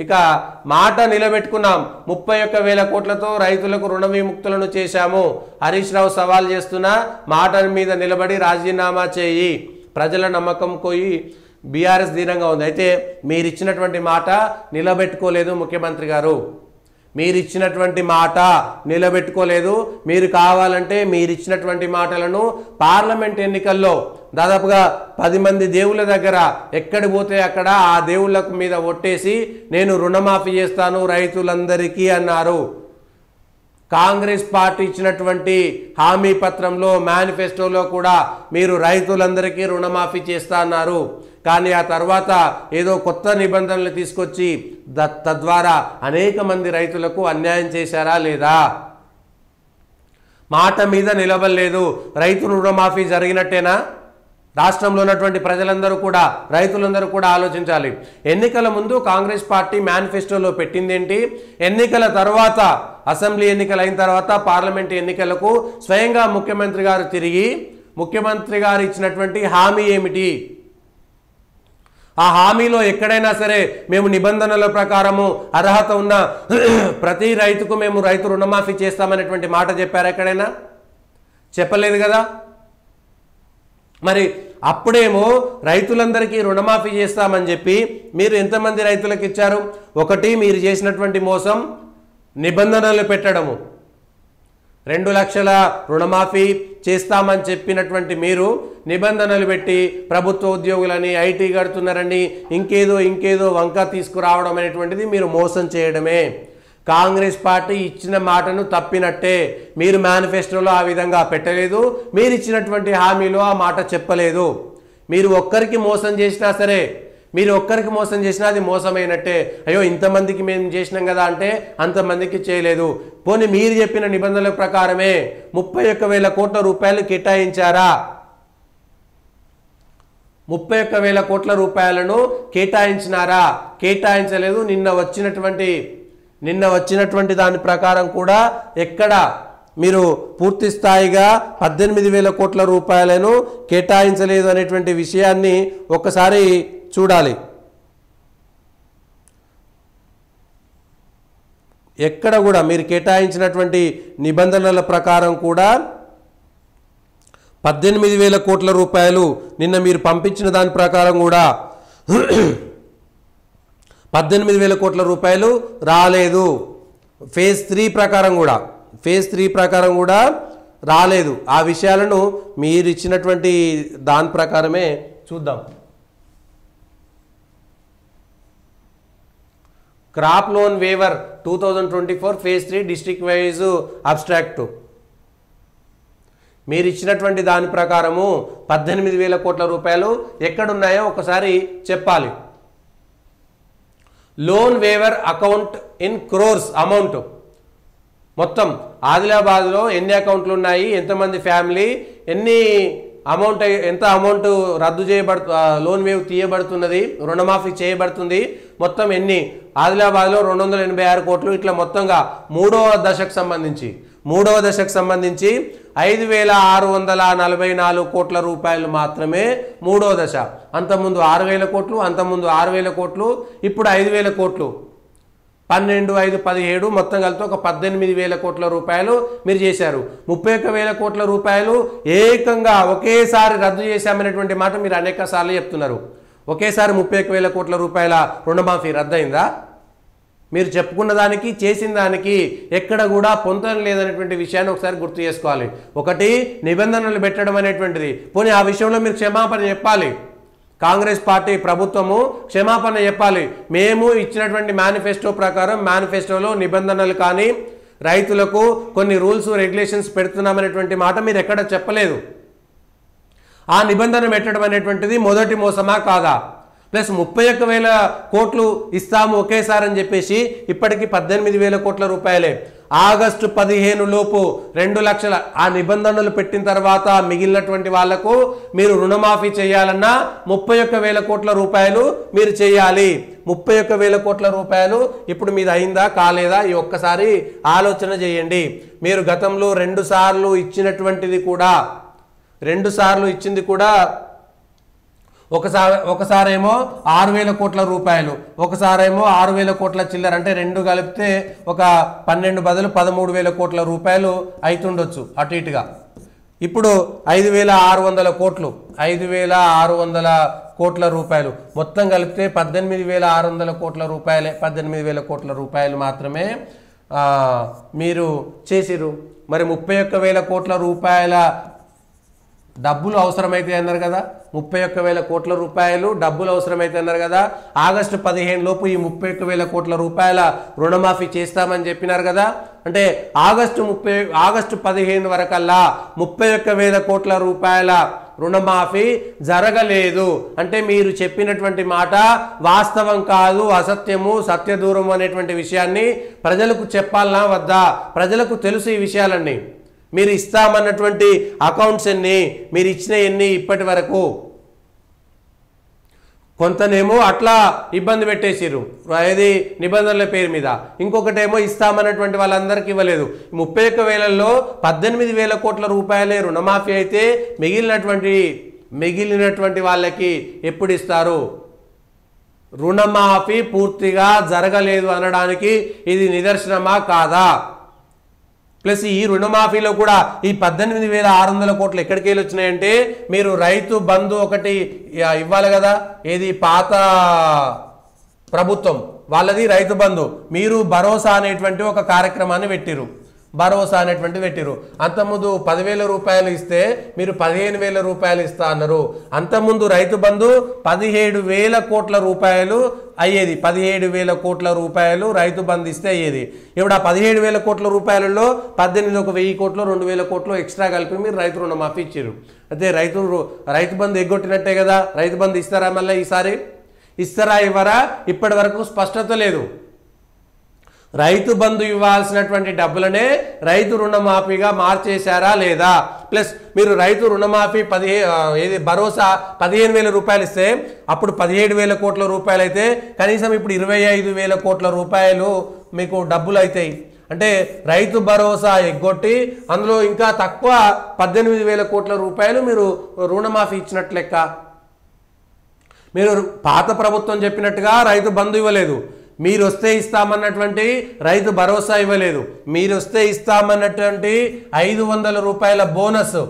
ఇక మాట నిలబెట్టుకున్నాం 31,000 కోట్లతో రైతులకు రుణ విముక్తులను చేశాము. హరీష్ రావు సవాల్ చేస్తున్నా మాట మీద నిలబడి రాజీనామా చేయి. ప్రజల నమ్మకం కోయి బీఆర్ఎస్ ధీరంగా ఉంది. అయితే మీరు ఇచ్చినటువంటి మాట నిలబెట్టుకోలేదు ముఖ్యమంత్రి గారు. మీరు ఇచ్చినటువంటి మాట నిలబెట్టుకోలేదు. మీరు కావాలంటే మీరు ఇచ్చినటువంటి మాటలను పార్లమెంట్ ఎన్నికల్లో దాదాపుగా 10 మంది దేవుళ్ళ దగ్గర ఎక్కడ పోతే అక్కడ ఆ దేవుళ్ళకు మీద ఒట్టేసి నేను రుణమాఫీ చేస్తాను రైతులందరికీ అన్నారు. కాంగ్రెస్ పార్టీ ఇచ్చినటువంటి హామీ పత్రంలో మేనిఫెస్టోలో కూడా మీరు రైతులందరికీ రుణమాఫీ చేస్తా అన్నారు. కానీ ఆ తర్వాత ఏదో కొత్త నిబంధనలు తీసుకొచ్చి తద్వారా అనేక మంది రైతులకు అన్యాయం చేశారా లేదా? మాట మీద నిలబడలేదు. రైతు రుణమాఫీ జరిగినట్టేనా? రాష్ట్రంలో ఉన్నటువంటి ప్రజలందరూ కూడా రైతులందరూ కూడా ఆలోచించాలి. ఎన్నికల ముందు కాంగ్రెస్ పార్టీ మేనిఫెస్టోలో పెట్టిందేంటి? ఎన్నికల తర్వాత అసెంబ్లీ ఎన్నికలు అయిన తర్వాత పార్లమెంట్ ఎన్నికలకు స్వయంగా ముఖ్యమంత్రి గారు తిరిగి ముఖ్యమంత్రి గారు ఇచ్చినటువంటి హామీ ఏమిటి? ఆ హామీలో ఎక్కడైనా సరే మేము నిబంధనల ప్రకారము అర్హత ఉన్న ప్రతి రైతుకు మేము రైతు రుణమాఫీ చేస్తామనేటువంటి మాట చెప్పారు? ఎక్కడైనా చెప్పలేదు కదా. మరి అప్పుడేమో రైతులందరికీ రుణమాఫీ చేస్తామని చెప్పి మీరు ఎంతమంది రైతులకు ఇచ్చారు? ఒకటి, మీరు చేసినటువంటి మోసం నిబంధనలు పెట్టడము. 2 లక్షల రుణమాఫీ చేస్తామని చెప్పినటువంటి మీరు నిబంధనలు పెట్టి ప్రభుత్వ ఉద్యోగులని ఐటీ కడుతున్నారని ఇంకేదో వంక తీసుకురావడం అనేటువంటిది మీరు మోసం చేయడమే. కాంగ్రెస్ పార్టీ ఇచ్చిన మాటను తప్పినట్టే. మీరు మేనిఫెస్టోలో ఆ విధంగా పెట్టలేదు. మీరు ఇచ్చినటువంటి హామీలో ఆ మాట చెప్పలేదు. మీరు ఒక్కరికి మోసం చేసినా సరే, మీరు ఒక్కరికి మోసం చేసినా అది మోసమైనట్టే. అయ్యో ఇంతమందికి మేము చేసినాం కదా అంటే అంతమందికి చేయలేదు. పోనీ మీరు చెప్పిన నిబంధనల ప్రకారమే 31,000 కోట్ల రూపాయలు కేటాయించారా? 31,000 కోట్ల రూపాయలను కేటాయించినారా? కేటాయించలేదు. నిన్న వచ్చినటువంటి దాని ప్రకారం కూడా ఎక్కడ మీరు పూర్తి స్థాయిగా 18,000 కోట్ల రూపాయలను కేటాయించలేదు అనేటువంటి విషయాన్ని ఒకసారి చూడాలి. ఎక్కడ కూడా మీరు కేటాయించినటువంటి నిబంధనల ప్రకారం కూడా 18,000 కోట్ల రూపాయలు నిన్న మీరు పంపించిన దాని ప్రకారం కూడా 18,000 కోట్ల రూపాయలు రాలేదు. ఫేజ్ 3 ప్రకారం కూడా రాలేదు. ఆ విషయాలను మీరు ఇచ్చినటువంటి దాని ప్రకారమే చూద్దాం. Crop loan waiver 2024 phase 3 district wise abstract. మీరు ఇచ్చినటువంటి దాని ప్రకారము 18,000 కోట్ల రూపాయలు ఎక్కడున్నాయో ఒకసారి చెప్పాలి. Loan waiver account in crores amount మొత్తం ఆదిలాబాద్లో ఎన్ని అకౌంట్లు ఉన్నాయి, ఎంతమంది ఫ్యామిలీ, ఎంత అమౌంట్ రద్దు లోన్ వేవ్ తీయబడుతున్నది, రుణమాఫీ చేయబడుతుంది, మొత్తం ఎన్ని? ఆదిలాబాద్లో 286 కోట్లు. ఇట్లా మొత్తంగా మూడవ దశకు సంబంధించి 5,644 కోట్ల రూపాయలు మాత్రమే మూడవ దశ. అంతకుముందు 6,000 కోట్లు, అంతకుముందు 6,000 కోట్లు, ఇప్పుడు 5,000 కోట్లు. 12, 5, 17 మొత్తం కలిపి ఒక 18,000 కోట్ల రూపాయలు మీరు చేశారు. 31,000 కోట్ల రూపాయలు ఏకంగా ఒకేసారి రద్దు చేశామనేటువంటి మాట మీరు అనేక సార్లు చెప్తున్నారు. ఒకేసారి 31,000 కోట్ల రూపాయల రుణమాఫీ రద్దయిందా? మీరు చెప్పుకున్న దానికి చేసిన దానికి ఎక్కడ కూడా పొంతన లేదనేటువంటి విషయాన్ని ఒకసారి గుర్తు చేసుకోవాలి. ఒకటి, నిబంధనలు పెట్టడం అనేటువంటిది. పోనీ ఆ విషయంలో మీరు క్షమాపణ చెప్పాలి. కాంగ్రెస్ పార్టీ ప్రభుత్వము క్షమాపణ చెప్పాలి. మేము ఇచ్చినటువంటి మేనిఫెస్టో ప్రకారం మేనిఫెస్టోలో నిబంధనలు కానీ రైతులకు కొన్ని రూల్స్ రెగ్యులేషన్స్ పెడుతున్నామనేటువంటి మాట మీరు ఎక్కడ చెప్పలేదు. ఆ నిబంధన పెట్టడం అనేటువంటిది మొదటి మోసమా కాదా? ప్లస్ 31,000 కోట్లు ఇస్తాము ఒకేసారి అని చెప్పేసి ఇప్పటికి 18,000 కోట్ల రూపాయలే. ఆగస్టు 15 లోపు 2 లక్షల ఆ నిబంధనలు పెట్టిన తర్వాత మిగిలినటువంటి వాళ్లకు మీరు రుణమాఫీ చేయాలన్నా 31,000 కోట్ల రూపాయలు మీరు చేయాలి. 31,000 కోట్ల రూపాయలు ఇప్పుడు మీది అయిందా కాలేదా ఈ ఒక్కసారి ఆలోచన చేయండి. మీరు గతంలో 2 సార్లు ఇచ్చినటువంటిది కూడా 2 సార్లు ఇచ్చింది కూడా ఒకసారేమో 6,000 కోట్ల రూపాయలు, ఒకసారేమో 6,000 కోట్ల చిల్లర, అంటే రెండు కలిపితే ఒక 12 బదులు 13,000 కోట్ల రూపాయలు అవుతుండొచ్చు అటు ఇటుగా. ఇప్పుడు 5,600 కోట్లు, 5,600 కోట్ల రూపాయలు మొత్తం కలిపితే 18,600 కోట్ల రూపాయలే, 18,000 కోట్ల రూపాయలు మాత్రమే మీరు చేసిరు. మరి 31,000 కోట్ల రూపాయల డబ్బులు అవసరమైతే అన్నారు కదా, 31,000 కోట్ల రూపాయలు డబ్బులు అవసరమైతే అన్నారు కదా. ఆగస్టు 15 లోపు ఈ 31,000 కోట్ల రూపాయల రుణమాఫీ చేస్తామని చెప్పినారు కదా. అంటే ఆగస్టు 15 వరకల్లా 31,000 కోట్ల రూపాయల రుణమాఫీ జరగలేదు అంటే మీరు చెప్పినటువంటి మాట వాస్తవం కాదు, అసత్యము, సత్యదూరం అనేటువంటి విషయాన్ని ప్రజలకు చెప్పాలనా వద్దా? ప్రజలకు తెలుసు ఈ విషయాలన్నీ. మీరు ఇస్తామన్నటువంటి అకౌంట్స్ ఎన్ని, మీరు ఇచ్చిన ఎన్ని ఇప్పటి వరకు? కొంతనేమో అట్లా ఇబ్బంది పెట్టేసిరు ఏది నిబంధనల పేరు మీద, ఇంకొకటేమో ఇస్తామన్నటువంటి వాళ్ళందరికీ ఇవ్వలేదు. 31,000లో 18,000 కోట్ల రూపాయలే రుణమాఫీ అయితే మిగిలినటువంటి వాళ్ళకి ఎప్పుడు ఇస్తారు? రుణమాఫీ పూర్తిగా జరగలేదు అనడానికి ఇది నిదర్శనమా కాదా? ప్లస్ ఈ రుణమాఫీలో కూడా ఈ 18,600 కోట్లు ఎక్కడికి వెళ్ళి వచ్చినాయంటే మీరు రైతు బంధు ఒకటి ఇవ్వాలి కదా, ఏది పాత ప్రభుత్వం వాళ్ళది రైతు బంధు, మీరు భరోసా అనేటువంటి ఒక కార్యక్రమాన్ని పెట్టిరు, భరోసా అనేటువంటి పెట్టిరు. అంతకుముందు 10,000 రూపాయలు ఇస్తే మీరు 15,000 రూపాయలు ఇస్తా అన్నారు. అంతకుముందు రైతు బంధు 17,000 కోట్ల రూపాయలు అయ్యేది, 17,000 కోట్ల రూపాయలు రైతు బంధు ఇస్తే అయ్యేది. ఇప్పుడు ఆ 17,000 కోట్ల రూపాయలలో 18 ఒక 1,000 కోట్లు 2,000 కోట్లు ఎక్స్ట్రా కలిపి మీరు రైతు రుణమాఫీ ఇచ్చారు. అయితే రైతు బంధు ఎగ్గొట్టినట్టే కదా. రైతు బంధు ఇస్తారా మళ్ళీ ఈసారి? ఇస్తారా ఇవ్వరా? ఇప్పటి వరకు స్పష్టత లేదు. రైతు బంధు ఇవ్వాల్సినటువంటి డబ్బులనే రైతు రుణమాఫీగా మార్చేశారా లేదా? ప్లస్ మీరు రైతు రుణమాఫీ ఏది భరోసా 15,000 రూపాయలు ఇస్తే అప్పుడు 17,000 కోట్ల రూపాయలు అయితే కనీసం ఇప్పుడు 25,000 కోట్ల రూపాయలు మీకు డబ్బులు అవుతాయి. అంటే రైతు భరోసా ఎగ్గొట్టి అందులో ఇంకా తక్కువ 18,000 కోట్ల రూపాయలు మీరు రుణమాఫీ ఇచ్చినట్లు లెక్క. మీరు పాత ప్రభుత్వం చెప్పినట్టుగా రైతు బంధు ఇవ్వలేదు, మీరు వస్తే ఇస్తామన్నటువంటి రైతు భరోసా ఇవ్వలేదు, మీరు వస్తే ఇస్తామన్నటువంటి 500 రూపాయల బోనస్,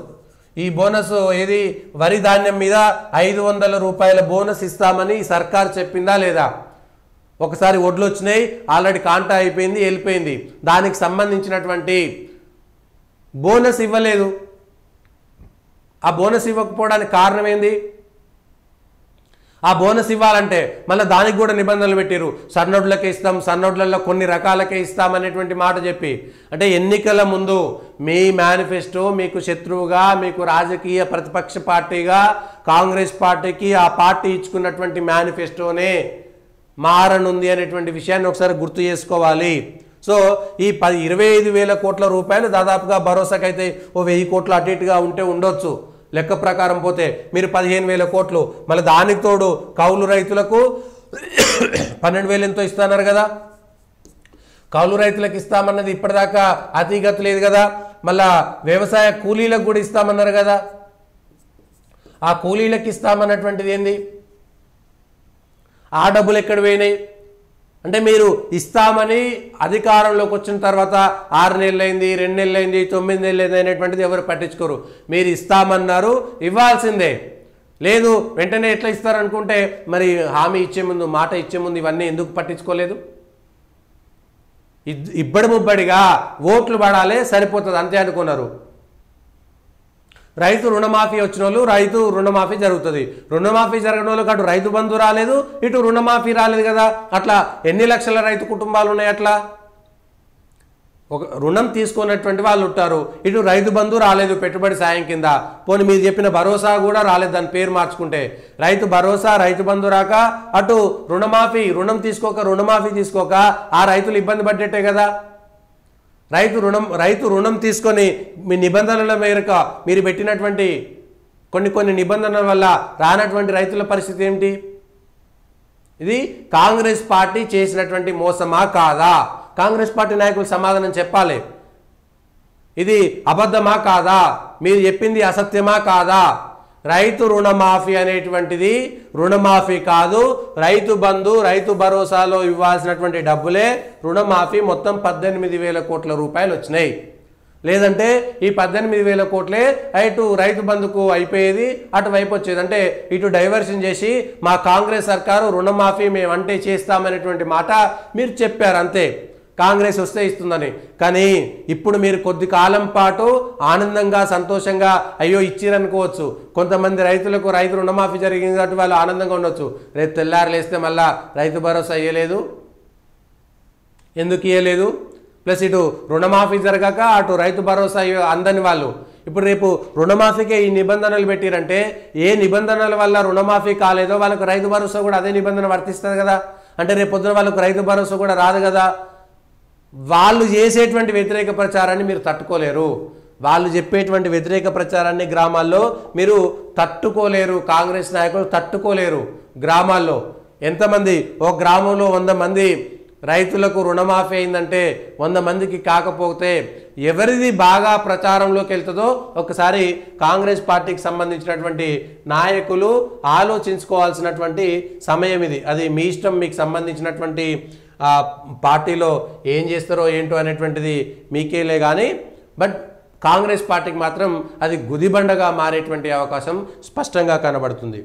ఈ బోనస్ ఏది వరి ధాన్యం మీద 500 రూపాయల బోనస్ ఇస్తామని సర్కార్ చెప్పిందా లేదా? ఒకసారి వడ్లు వచ్చినాయి, ఆల్రెడీ కాంటా అయిపోయింది, వెళ్ళిపోయింది, దానికి సంబంధించినటువంటి బోనస్ ఇవ్వలేదు. ఆ బోనస్ ఇవ్వకపోవడానికి కారణం ఏంది? ఆ బోనస్ ఇవ్వాలంటే మళ్ళీ దానికి కూడా నిబంధనలు పెట్టారు. సన్నోడ్లకే ఇస్తాం, సన్నోడ్లలో కొన్ని రకాలకే ఇస్తాం అనేటువంటి మాట చెప్పి, అంటే ఎన్నికల ముందు మీ మేనిఫెస్టో మీకు శత్రువుగా, మీకు రాజకీయ ప్రతిపక్ష పార్టీగా కాంగ్రెస్ పార్టీకి ఆ పార్టీ ఇచ్చుకున్నటువంటి మేనిఫెస్టోనే మారనుంది అనేటువంటి విషయాన్ని ఒకసారి గుర్తు చేసుకోవాలి. సో ఈ 25,000 కోట్ల రూపాయలు దాదాపుగా భరోసాకైతే ఓ 1,000 కోట్లు అటు ఇటుగా ఉంటే ఉండొచ్చు లెక్క ప్రకారం పోతే. మీరు 15,000 కోట్లు మళ్ళీ దానికి తోడు కౌలు రైతులకు 12,000 ఎంతో ఇస్తున్నారు కదా. కౌలు రైతులకు ఇస్తామన్నది ఇప్పటిదాకా అతిగతి లేదు కదా. మళ్ళా వ్యవసాయ కూలీలకు కూడా ఇస్తామన్నారు కదా. ఆ కూలీలకు ఇస్తామన్నటువంటిది ఏంది? ఆ డబ్బులు ఎక్కడ పోయినాయి? అంటే మీరు ఇస్తామని అధికారంలోకి వచ్చిన తర్వాత 6 నెలలైంది, 2 నెలలైంది, 9 నెలలైంది అనేటువంటిది ఎవరు పట్టించుకోరు. మీరు ఇస్తామన్నారు, ఇవ్వాల్సిందే. లేదు వెంటనే ఎట్లా ఇస్తారనుకుంటే మరి హామీ ఇచ్చే ముందు, మాట ఇచ్చే ముందు ఇవన్నీ ఎందుకు పట్టించుకోలేదు? ఇబ్బడి ముబ్బడిగా ఓట్లు పడాలి సరిపోతుంది అంతే అనుకున్నారు. రైతు రుణమాఫీ వచ్చిన వాళ్ళు రైతు రుణమాఫీ జరుగుతుంది, రుణమాఫీ జరగని వాళ్ళకి అటు రైతు బంధు రాలేదు, ఇటు రుణమాఫీ రాలేదు కదా. అట్లా ఎన్ని లక్షల రైతు కుటుంబాలు ఉన్నాయి? అట్లా ఒక రుణం తీసుకున్నటువంటి వాళ్ళు ఉంటారు, ఇటు రైతు బంధు రాలేదు పెట్టుబడి సాయం కింద. పోనీ మీరు చెప్పిన భరోసా కూడా రాలేదు, దాని పేరు మార్చుకుంటే రైతు భరోసా, రైతు బంధు రాక అటు రుణమాఫీ, రుణమాఫీ తీసుకోక ఆ రైతులు ఇబ్బంది పడ్డట్టే కదా. రైతు రుణం తీసుకొని మీ నిబంధనల మేరకు మీరు పెట్టినటువంటి కొన్ని నిబంధనల వల్ల రానటువంటి రైతుల పరిస్థితి ఏమిటి? ఇది కాంగ్రెస్ పార్టీ చేసినటువంటి మోసమా కాదా? కాంగ్రెస్ పార్టీ నాయకులు సమాధానం చెప్పాలి. ఇది అబద్ధమా కాదా? మీరు చెప్పింది అసత్యమా కాదా? రైతు రుణమాఫీ అనేటువంటిది రుణమాఫీ కాదు, రైతు బంధు రైతు భరోసాలో ఇవ్వాల్సినటువంటి డబ్బులే రుణమాఫీ. మొత్తం 18,000 కోట్ల రూపాయలు వచ్చినాయి. లేదంటే ఈ 18,000 కోట్లే ఇటు రైతు బంధుకు అయిపోయేది, అటువైపు వచ్చేది. అంటే ఇటు డైవర్షన్ చేసి మా కాంగ్రెస్ సర్కారు రుణమాఫీ మేమంటే చేస్తామనేటువంటి మాట మీరు చెప్పారు అంతే, కాంగ్రెస్ వస్తే ఇస్తుందని. కానీ ఇప్పుడు మీరు కొద్ది కాలం పాటు ఆనందంగా సంతోషంగా అయ్యో ఇచ్చిరనుకోవచ్చు. కొంతమంది రైతులకు రైతు రుణమాఫీ జరిగినట్టు వాళ్ళు ఆనందంగా ఉండొచ్చు. రేపు తెల్లారు లేస్తే మళ్ళా రైతు భరోసా ఇవ్వలేదు, ఎందుకు ఇవ్వలేదు? ప్లస్ ఇటు రుణమాఫీ జరగక అటు రైతు భరోసా అందని వాళ్ళు ఇప్పుడు రేపు రుణమాఫీకే ఈ నిబంధనలు పెట్టిరంటే ఏ నిబంధనల వల్ల రుణమాఫీ కాలేదో వాళ్ళకు రైతు భరోసా కూడా అదే నిబంధన వర్తిస్తుంది కదా. అంటే రేపు పొద్దున వాళ్ళకు రైతు భరోసా కూడా రాదు కదా. వాళ్ళు చేసేటువంటి వ్యతిరేక ప్రచారాన్ని మీరు తట్టుకోలేరు, వాళ్ళు చెప్పేటువంటి వ్యతిరేక ప్రచారాన్ని గ్రామాల్లో మీరు తట్టుకోలేరు, కాంగ్రెస్ నాయకులు తట్టుకోలేరు. గ్రామాల్లో ఎంతమంది, ఒక గ్రామంలో 100 మంది రైతులకు రుణమాఫీ అయిందంటే 100 మందికి కాకపోతే ఎవరిది బాగా ప్రచారంలోకి వెళ్తుందో ఒకసారి కాంగ్రెస్ పార్టీకి సంబంధించినటువంటి నాయకులు ఆలోచించుకోవాల్సినటువంటి సమయం ఇది. అది మీ ఇష్టం, మీకు సంబంధించినటువంటి పార్టీలో ఏం చేస్తారో ఏంటో అనేటువంటిది మీకేలే కానీ, బట్ కాంగ్రెస్ పార్టీకి మాత్రం అది గుదిబండగా మారేటువంటి అవకాశం స్పష్టంగా కనబడుతుంది.